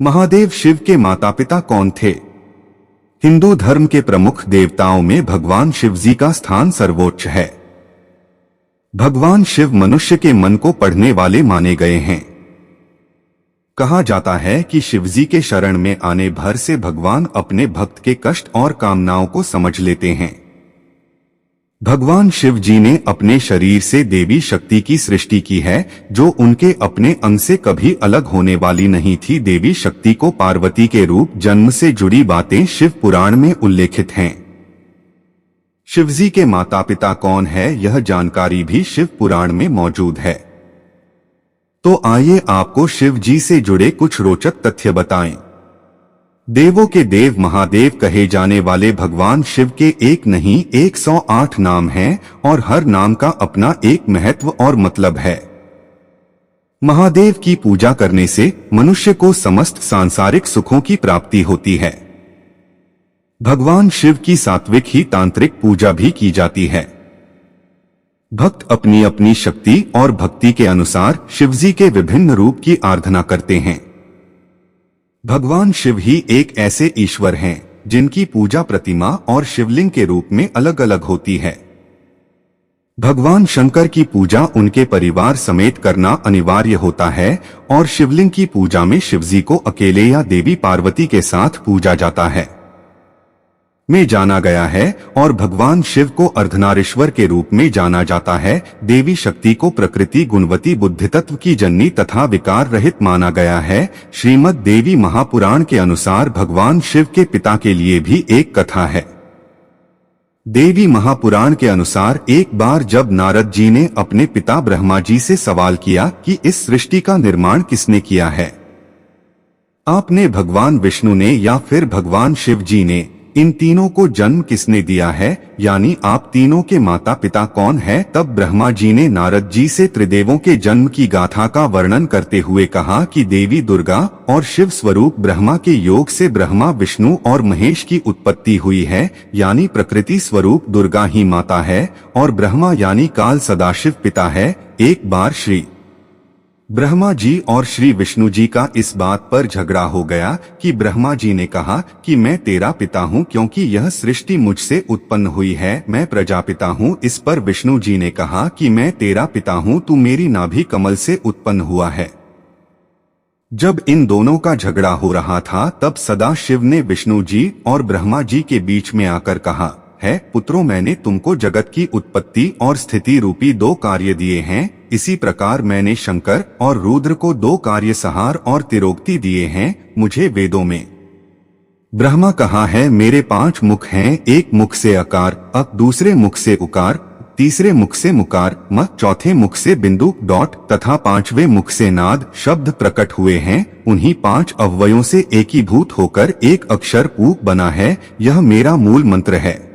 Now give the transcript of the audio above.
महादेव शिव के माता पिता कौन थे? हिंदू धर्म के प्रमुख देवताओं में भगवान शिव जी का स्थान सर्वोच्च है। भगवान शिव मनुष्य के मन को पढ़ने वाले माने गए हैं। कहा जाता है कि शिवजी के शरण में आने भर से भगवान अपने भक्त के कष्ट और कामनाओं को समझ लेते हैं। भगवान शिव जी ने अपने शरीर से देवी शक्ति की सृष्टि की है, जो उनके अपने अंग से कभी अलग होने वाली नहीं थी। देवी शक्ति को पार्वती के रूप जन्म से जुड़ी बातें शिव पुराण में उल्लेखित हैं। शिवजी के माता पिता कौन है, यह जानकारी भी शिव पुराण में मौजूद है। तो आइए आपको शिव जी से जुड़े कुछ रोचक तथ्य बताएं। देवों के देव महादेव कहे जाने वाले भगवान शिव के एक नहीं 108 नाम हैं और हर नाम का अपना एक महत्व और मतलब है। महादेव की पूजा करने से मनुष्य को समस्त सांसारिक सुखों की प्राप्ति होती है। भगवान शिव की सात्विक ही तांत्रिक पूजा भी की जाती है। भक्त अपनी अपनी शक्ति और भक्ति के अनुसार शिवजी के विभिन्न रूप की आराधना करते हैं। भगवान शिव ही एक ऐसे ईश्वर हैं जिनकी पूजा प्रतिमा और शिवलिंग के रूप में अलग अलग होती है। भगवान शंकर की पूजा उनके परिवार समेत करना अनिवार्य होता है और शिवलिंग की पूजा में शिवजी को अकेले या देवी पार्वती के साथ पूजा जाता है में जाना गया है और भगवान शिव को अर्धनारीश्वर के रूप में जाना जाता है। देवी शक्ति को प्रकृति गुणवती बुद्धि तत्व की जननी तथा विकार रहित माना गया है। श्रीमद् देवी महापुराण के अनुसार भगवान शिव के पिता के लिए भी एक कथा है। देवी महापुराण के अनुसार एक बार जब नारद जी ने अपने पिता ब्रह्मा जी से सवाल किया कि इस सृष्टि का निर्माण किसने किया है, आपने भगवान विष्णु ने या फिर भगवान शिव जी ने, इन तीनों को जन्म किसने दिया है, यानी आप तीनों के माता पिता कौन है? तब ब्रह्मा जी ने नारद जी से त्रिदेवों के जन्म की गाथा का वर्णन करते हुए कहा कि देवी दुर्गा और शिव स्वरूप ब्रह्मा के योग से ब्रह्मा विष्णु और महेश की उत्पत्ति हुई है, यानी प्रकृति स्वरूप दुर्गा ही माता है और ब्रह्मा यानी काल सदाशिव पिता है। एक बार श्री ब्रह्मा जी और श्री विष्णु जी का इस बात पर झगड़ा हो गया कि ब्रह्मा जी ने कहा कि मैं तेरा पिता हूँ क्योंकि यह सृष्टि मुझसे उत्पन्न हुई है, मैं प्रजापिता हूँ। इस पर विष्णु जी ने कहा कि मैं तेरा पिता हूँ, तू मेरी नाभि कमल से उत्पन्न हुआ है। जब इन दोनों का झगड़ा हो रहा था तब सदा शिव ने विष्णु जी और ब्रह्मा जी के बीच में आकर कहा है, पुत्रों, मैंने तुमको जगत की उत्पत्ति और स्थिति रूपी दो कार्य दिए हैं। इसी प्रकार मैंने शंकर और रुद्र को दो कार्य संहार और तिरोक्ति दिए हैं। मुझे वेदों में ब्रह्मा कहा है, मेरे 5 मुख हैं, एक मुख से अकार, अक, दूसरे मुख से उकार, तीसरे मुख से मुकार, म, चौथे मुख से बिंदु डॉट तथा 5वें मुख से नाद शब्द प्रकट हुए हैं। उन्हीं 5 अवयवों से एकीभूत होकर एक अक्षर ऊ बना है। यह मेरा मूल मंत्र है।